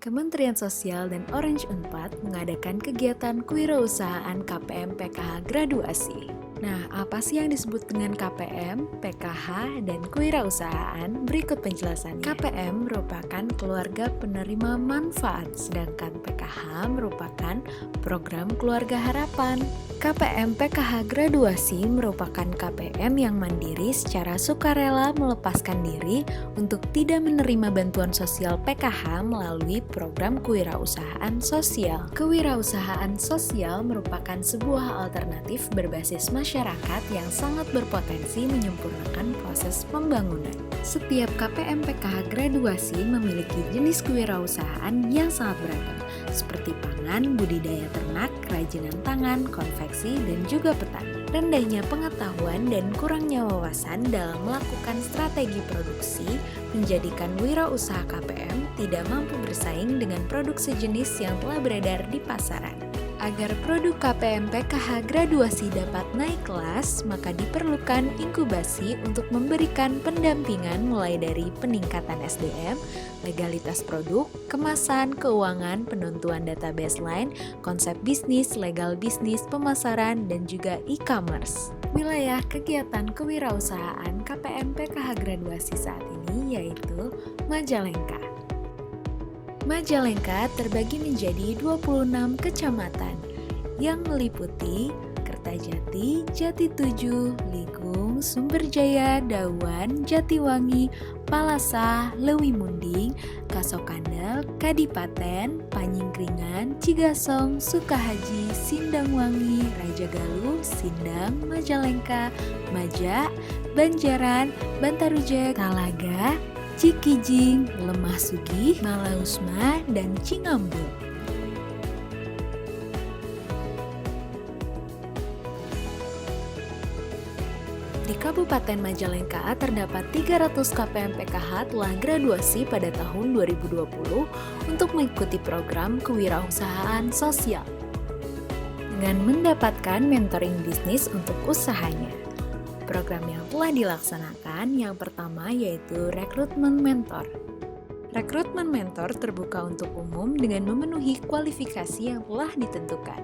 Kementerian Sosial dan Orange Unpad mengadakan kegiatan kewirausahaan KPM PKH graduasi. Nah, apa sih yang disebut dengan KPM, PKH, dan kewirausahaan? Berikut penjelasannya. KPM merupakan keluarga penerima manfaat, sedangkan PKH merupakan program keluarga harapan. KPM PKH graduasi merupakan KPM yang mandiri secara sukarela melepaskan diri untuk tidak menerima bantuan sosial PKH melalui program kewirausahaan sosial. Kewirausahaan sosial merupakan sebuah alternatif berbasis masyarakat yang sangat berpotensi menyempurnakan proses pembangunan. Setiap KPM PKH graduasi memiliki jenis kewirausahaan yang sangat beragam, seperti pangan, budidaya ternak, kerajinan tangan, konveksi, dan juga petani. Rendahnya pengetahuan dan kurangnya wawasan dalam melakukan strategi produksi menjadikan wirausaha KPM tidak mampu bersaing dengan produk sejenis yang telah beredar di pasaran. Agar produk KPM PKH graduasi dapat naik kelas, maka diperlukan inkubasi untuk memberikan pendampingan mulai dari peningkatan SDM, legalitas produk, kemasan, keuangan, penentuan data baseline, konsep bisnis, legal bisnis, pemasaran, dan juga e-commerce. Wilayah kegiatan kewirausahaan KPM PKH graduasi saat ini yaitu Majalengka. Majalengka terbagi menjadi 26 kecamatan yang meliputi Kertajati, Jati 7, Ligung, Sumberjaya, Dawan, Jatiwangi, Palasa, Lewi Munding, Kasokandal, Kadipaten, Panyingkringan, Cigasong, Sukahaji, Sindangwangi, Rajagaluh, Sindang, Majalengka, Majak, Banjaran, Bantaruja, Talaga, Cikijing, Lemah Sugih, Malausma, dan Cingambul. Di Kabupaten Majalengka terdapat 300 KPM PKH telah graduasi pada tahun 2020 untuk mengikuti program kewirausahaan sosial dengan mendapatkan mentoring bisnis untuk usahanya. Program yang telah dilaksanakan yang pertama yaitu rekrutmen mentor. Rekrutmen mentor terbuka untuk umum dengan memenuhi kualifikasi yang telah ditentukan.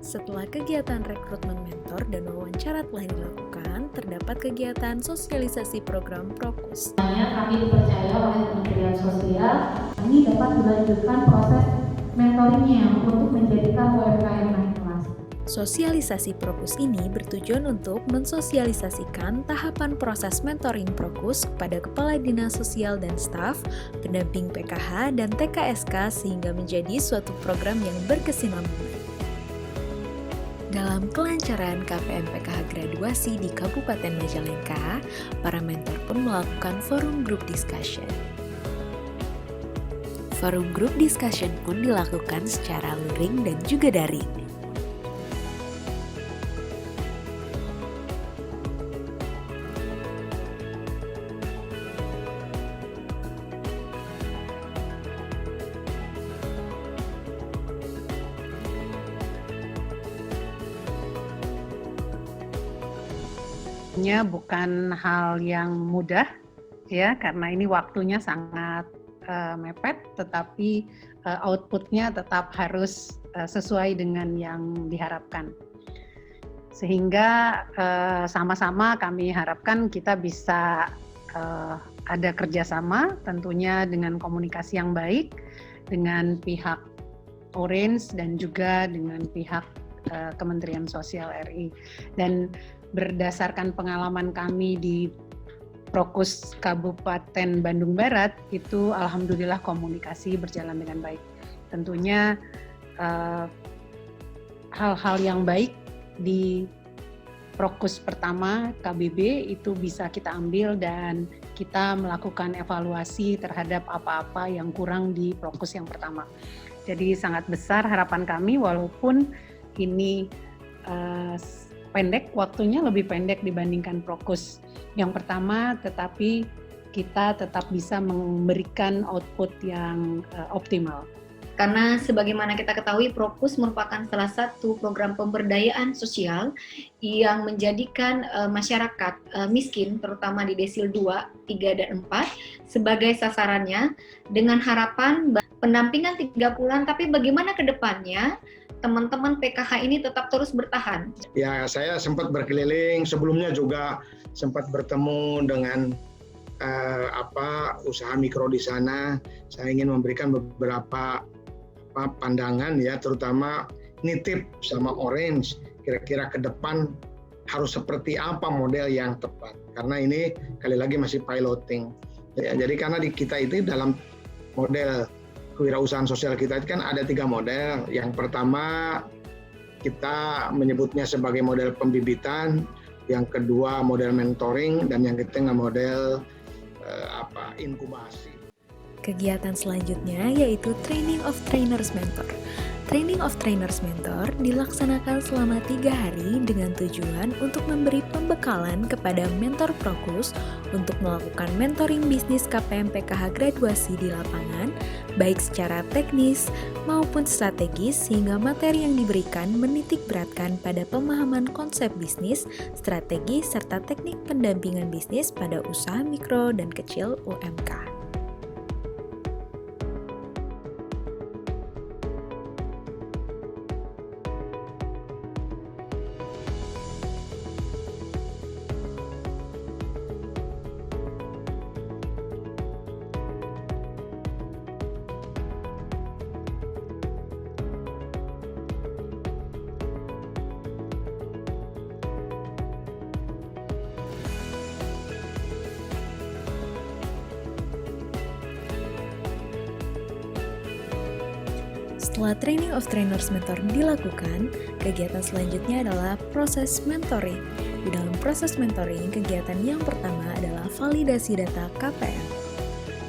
Setelah kegiatan rekrutmen mentor dan wawancara telah dilakukan, terdapat kegiatan sosialisasi program Prokus. Kami dipercaya oleh Kementerian Sosial, ini dapat dilanjutkan proses mentoringnya untuk menjadikan UMKM naik kelas. Sosialisasi Prokus ini bertujuan untuk mensosialisasikan tahapan proses mentoring Prokus kepada Kepala Dinas Sosial dan staf, pendamping PKH, dan TKSK sehingga menjadi suatu program yang berkesinambungan. Dalam kelancaran KPM PKH graduasi di Kabupaten Majalengka, para mentor pun melakukan forum group discussion. Forum group discussion pun dilakukan secara luring dan juga daring. Bukan hal yang mudah ya, karena ini waktunya sangat mepet, tetapi outputnya tetap harus sesuai dengan yang diharapkan. Sehingga sama-sama kami harapkan kita bisa ada kerjasama tentunya dengan komunikasi yang baik dengan pihak Orange dan juga dengan pihak Kementerian Sosial RI. Dan berdasarkan pengalaman kami di Prokus Kabupaten Bandung Barat, itu alhamdulillah komunikasi berjalan dengan baik. Tentunya hal-hal yang baik di Prokus pertama KBB itu bisa kita ambil dan kita melakukan evaluasi terhadap apa-apa yang kurang di Prokus yang pertama. Jadi sangat besar harapan kami walaupun ini pendek, waktunya lebih pendek dibandingkan Prokus yang pertama, tetapi kita tetap bisa memberikan output yang optimal. Karena sebagaimana kita ketahui, Prokus merupakan salah satu program pemberdayaan sosial yang menjadikan masyarakat miskin, terutama di desil 2, 3, dan 4, sebagai sasarannya dengan harapan pendampingan 3 bulan, tapi bagaimana ke depannya teman-teman PKH ini tetap terus bertahan? Ya, saya sempat berkeliling, sebelumnya juga sempat bertemu dengan usaha mikro di sana. Saya ingin memberikan beberapa pandangan ya, terutama nitip sama Orange, kira-kira ke depan harus seperti apa model yang tepat. Karena ini kali lagi masih piloting. Ya, jadi karena di kita itu dalam model kewirausahaan sosial kita itu kan ada 3 model. Yang pertama kita menyebutnya sebagai model pembibitan, yang kedua model mentoring, dan yang ketiga model inkubasi. Kegiatan selanjutnya yaitu Training of Trainers Mentor. Training of Trainers Mentor dilaksanakan selama 3 hari dengan tujuan untuk memberi pembekalan kepada mentor Prokus untuk melakukan mentoring bisnis KPM PKH graduasi di lapangan, baik secara teknis maupun strategis, sehingga materi yang diberikan menitik beratkan pada pemahaman konsep bisnis, strategi, serta teknik pendampingan bisnis pada usaha mikro dan kecil UMK. Setelah Training of Trainers Mentor dilakukan, kegiatan selanjutnya adalah proses mentoring. Di dalam proses mentoring, kegiatan yang pertama adalah validasi data KPM.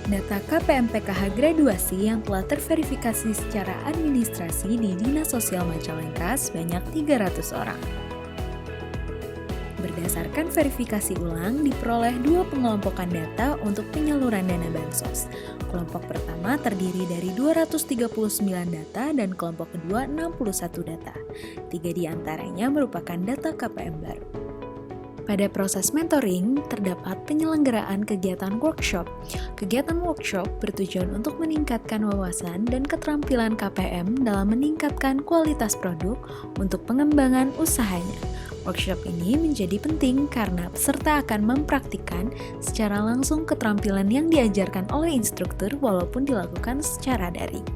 Data KPM PKH graduasi yang telah terverifikasi secara administrasi di Dinas Sosial Majalengka sebanyak 300 orang. Berdasarkan verifikasi ulang, diperoleh 2 pengelompokan data untuk penyaluran dana bansos. Kelompok pertama terdiri dari 239 data dan kelompok kedua 61 data. 3 di antaranya merupakan data KPM baru. Pada proses mentoring, terdapat penyelenggaraan kegiatan workshop. Kegiatan workshop bertujuan untuk meningkatkan wawasan dan keterampilan KPM dalam meningkatkan kualitas produk untuk pengembangan usahanya. Workshop ini menjadi penting karena peserta akan mempraktikkan secara langsung keterampilan yang diajarkan oleh instruktur walaupun dilakukan secara daring.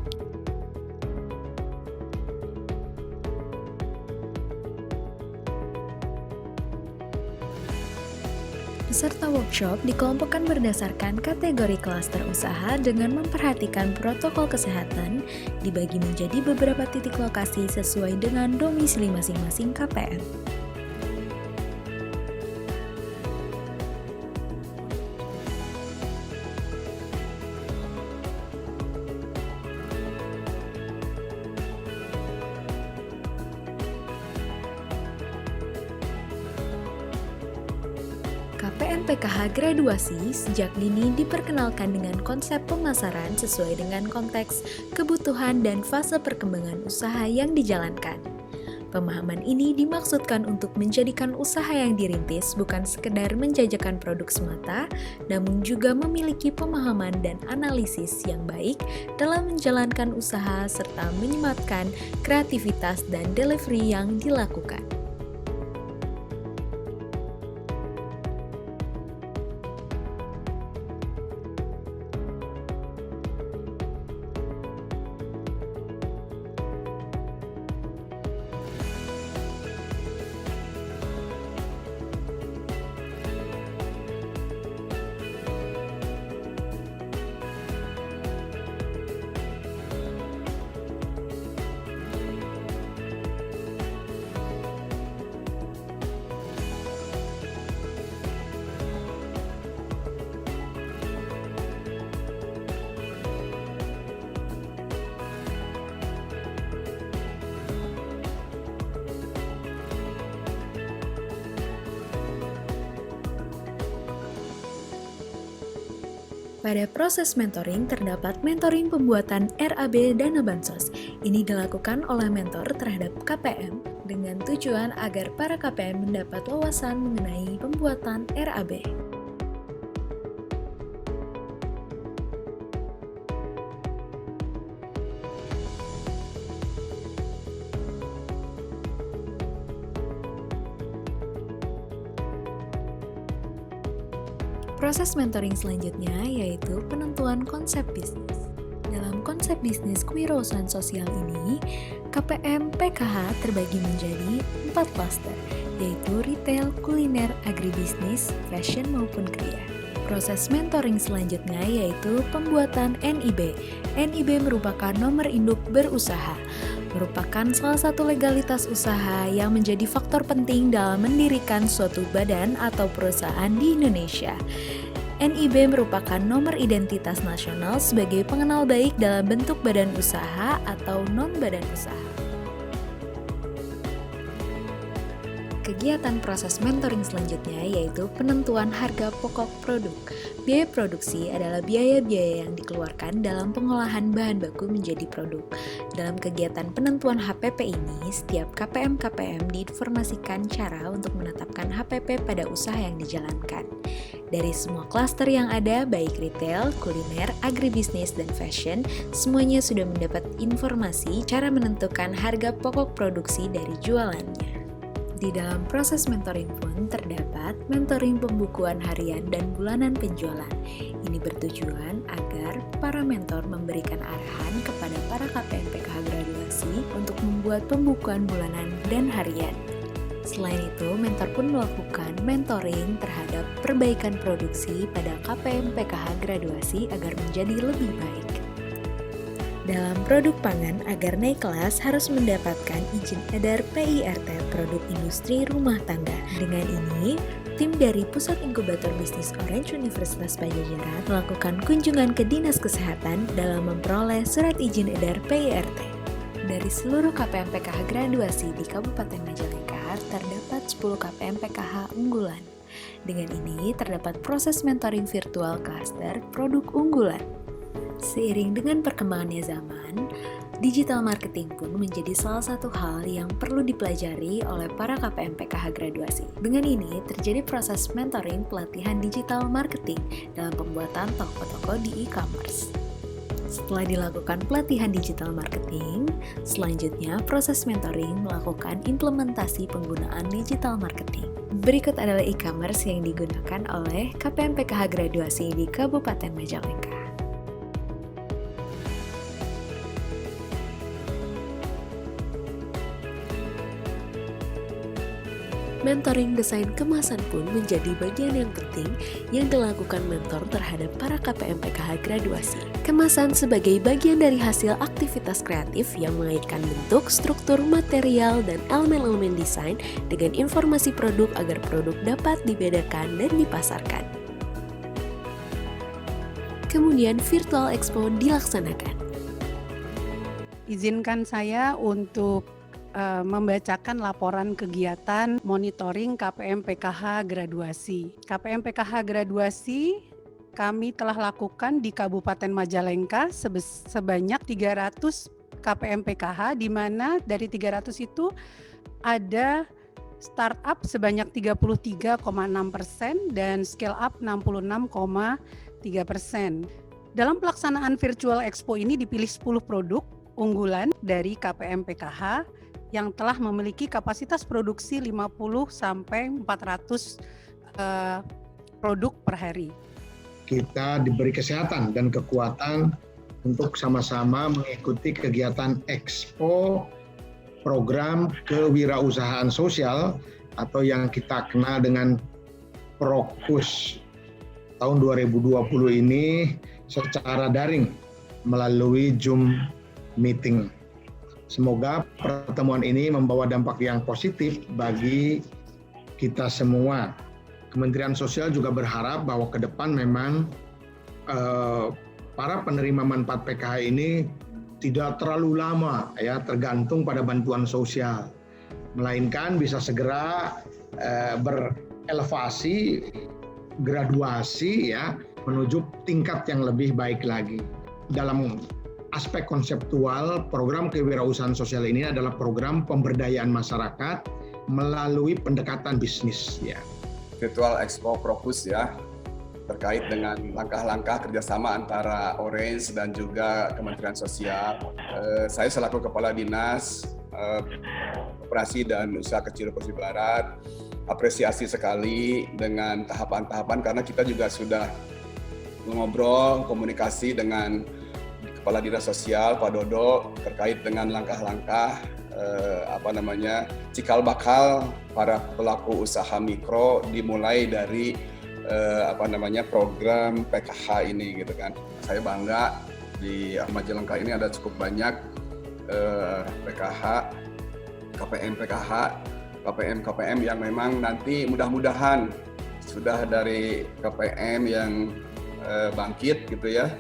Peserta workshop dikelompokkan berdasarkan kategori klaster usaha dengan memperhatikan protokol kesehatan, dibagi menjadi beberapa titik lokasi sesuai dengan domisili masing-masing KPM. KPM PKH graduasi sejak dini diperkenalkan dengan konsep pemasaran sesuai dengan konteks, kebutuhan, dan fase perkembangan usaha yang dijalankan. Pemahaman ini dimaksudkan untuk menjadikan usaha yang dirintis bukan sekedar menjajakan produk semata, namun juga memiliki pemahaman dan analisis yang baik dalam menjalankan usaha serta menyematkan kreativitas dan delivery yang dilakukan. Pada proses mentoring terdapat mentoring pembuatan RAB dana bansos. Ini dilakukan oleh mentor terhadap KPM dengan tujuan agar para KPM mendapat wawasan mengenai pembuatan RAB. Proses mentoring selanjutnya yaitu penentuan konsep bisnis. Dalam konsep bisnis kewirausahaan sosial ini, KPM PKH terbagi menjadi 4 klaster, yaitu retail, kuliner, agribisnis, fashion maupun kria. Proses mentoring selanjutnya yaitu pembuatan NIB. NIB merupakan nomor induk berusaha, merupakan salah satu legalitas usaha yang menjadi faktor penting dalam mendirikan suatu badan atau perusahaan di Indonesia. NIB merupakan nomor identitas nasional sebagai pengenal baik dalam bentuk badan usaha atau non-badan usaha. Kegiatan proses mentoring selanjutnya yaitu penentuan harga pokok produk. Biaya produksi adalah biaya-biaya yang dikeluarkan dalam pengolahan bahan baku menjadi produk. Dalam kegiatan penentuan HPP ini, setiap KPM-KPM diinformasikan cara untuk menetapkan HPP pada usaha yang dijalankan. Dari semua klaster yang ada, baik retail, kuliner, agribisnis, dan fashion, semuanya sudah mendapat informasi cara menentukan harga pokok produksi dari jualannya. Di dalam proses mentoring pun terdapat mentoring pembukuan harian dan bulanan penjualan. Ini bertujuan agar para mentor memberikan arahan kepada para KPM PKH graduasi untuk membuat pembukuan bulanan dan harian. Selain itu, mentor pun melakukan mentoring terhadap perbaikan produksi pada KPM PKH graduasi agar menjadi lebih baik. Dalam produk pangan, agar naik kelas harus mendapatkan izin edar PIRT produk industri rumah tangga. Dengan ini, tim dari Pusat Inkubator Bisnis Orange Universitas Padjadjaran melakukan kunjungan ke Dinas Kesehatan dalam memperoleh surat izin edar PIRT. Dari seluruh KPM PKH graduasi di Kabupaten Majalengka, terdapat 10 KPM PKH unggulan. Dengan ini, terdapat proses mentoring virtual klaster produk unggulan. Seiring dengan perkembangannya zaman, digital marketing pun menjadi salah satu hal yang perlu dipelajari oleh para KPM PKH graduasi. Dengan ini, terjadi proses mentoring pelatihan digital marketing dalam pembuatan toko-toko di e-commerce. Setelah dilakukan pelatihan digital marketing, selanjutnya proses mentoring melakukan implementasi penggunaan digital marketing. Berikut adalah e-commerce yang digunakan oleh KPM PKH graduasi di Kabupaten Majalengka. Mentoring desain kemasan pun menjadi bagian yang penting yang dilakukan mentor terhadap para KPM PKH graduasi. Kemasan sebagai bagian dari hasil aktivitas kreatif yang mengaitkan bentuk, struktur, material, dan elemen-elemen desain dengan informasi produk agar produk dapat dibedakan dan dipasarkan. Kemudian Virtual Expo dilaksanakan. Izinkan saya untuk membacakan laporan kegiatan monitoring KPM PKH graduasi. KPM PKH graduasi kami telah lakukan di Kabupaten Majalengka sebanyak 300 KPM PKH, di mana dari 300 itu ada startup sebanyak 33,6% dan scale up 66,3%. Dalam pelaksanaan Virtual Expo ini dipilih 10 produk unggulan dari KPM PKH yang telah memiliki kapasitas produksi 50 sampai 400 produk per hari. Kita diberi kesehatan dan kekuatan untuk sama-sama mengikuti kegiatan Expo program kewirausahaan sosial atau yang kita kenal dengan Prokus tahun 2020 ini secara daring melalui Zoom meeting. Semoga pertemuan ini membawa dampak yang positif bagi kita semua. Kementerian Sosial juga berharap bahwa ke depan memang para penerima manfaat PKH ini tidak terlalu lama ya tergantung pada bantuan sosial, melainkan bisa segera berelevasi, graduasi ya menuju tingkat yang lebih baik lagi. Dalam aspek konseptual, program kewirausahaan sosial ini adalah program pemberdayaan masyarakat melalui pendekatan bisnis ya. Virtual Expo Prokus ya, terkait dengan langkah-langkah kerjasama antara Orange dan juga Kementerian Sosial. Saya selaku Kepala Dinas Koperasi dan Usaha Kecil Sulawesi Barat. Apresiasi sekali dengan tahapan-tahapan karena kita juga sudah mengobrol, komunikasi dengan Kepala Dinas Sosial Pak Dodo terkait dengan langkah-langkah cikal bakal para pelaku usaha mikro dimulai dari program PKH ini gitu kan. Saya bangga di Majalengka ini ada cukup banyak PKH, KPM yang memang nanti mudah-mudahan sudah dari KPM yang bangkit gitu ya,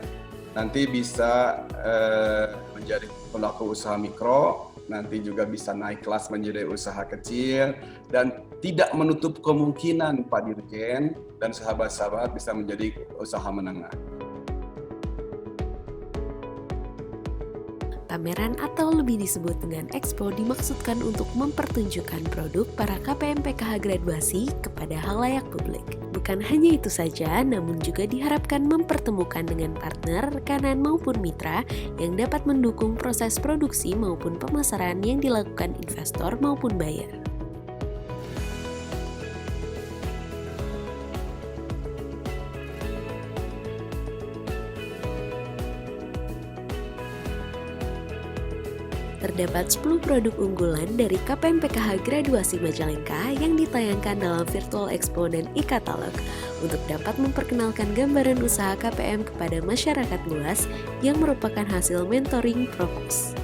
nanti bisa menjadi pelaku usaha mikro, nanti juga bisa naik kelas menjadi usaha kecil, dan tidak menutup kemungkinan Pak Dirjen dan sahabat-sahabat bisa menjadi usaha menengah. Pameran atau lebih disebut dengan Expo dimaksudkan untuk mempertunjukkan produk para KPM PKH graduasi kepada halayak publik. Bukan hanya itu saja, namun juga diharapkan mempertemukan dengan partner, rekanan maupun mitra yang dapat mendukung proses produksi maupun pemasaran yang dilakukan investor maupun buyer. Terdapat 10 produk unggulan dari KPM PKH Graduasi Majalengka yang ditayangkan dalam Virtual Expo dan e-katalog untuk dapat memperkenalkan gambaran usaha KPM kepada masyarakat luas yang merupakan hasil mentoring Propus.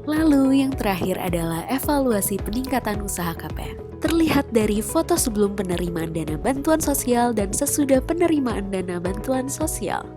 Lalu yang terakhir adalah evaluasi peningkatan usaha KPM. Terlihat dari foto sebelum penerimaan dana bantuan sosial dan sesudah penerimaan dana bantuan sosial.